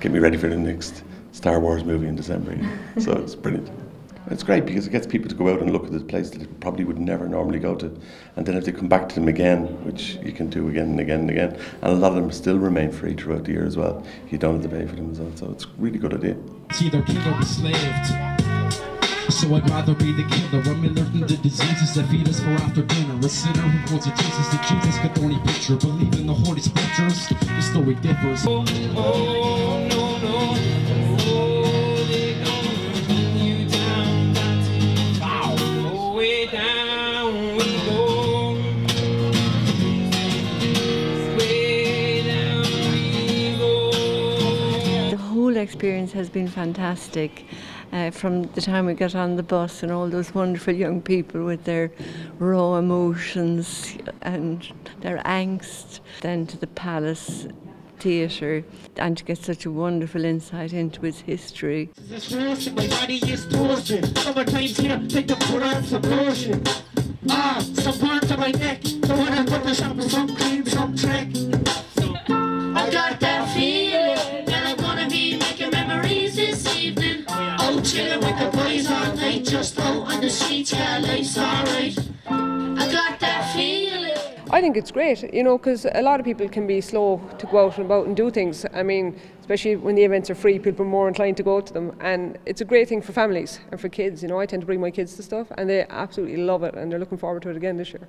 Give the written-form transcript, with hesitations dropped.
get me ready for the next Star Wars movie in December. So it's brilliant. It's great because it gets people to go out and look at the place that they probably would never normally go to. And then if they come back to them again, which you can do again and again and again, and a lot of them still remain free throughout the year as well. You don't have to pay for them as well. So it's a really good idea. It's either kill or be slaved. So I'd rather be the killer. I'm alert in the diseases that feed us for after dinner. A sinner who quotes a Jesus that Jesus could only picture. Believe in the holy scriptures, the story differs. Oh, oh, no, no. Oh, they gonna bring you down, wow. Oh, way down we go. Way down we go. The whole experience has been fantastic. From the time we got on the bus and all those wonderful young people with their raw emotions and their angst, then to the Palace Theatre, and to get such a wonderful insight into its history. This motion, my body is torsion. Summertime's here, take the put on some lotion. Some burns on my neck. Don't wanna put the shop with some cream, some trick. I got that feeling that I'm gonna be making memories this evening. Chilling with the boys all night, just out on the streets, yeah, life's alright. I got that feeling. I think it's great, because a lot of people can be slow to go out and about and do things. I mean, especially when the events are free, people are more inclined to go to them. And it's a great thing for families and for kids. I tend to bring my kids to stuff and they absolutely love it and they're looking forward to it again this year.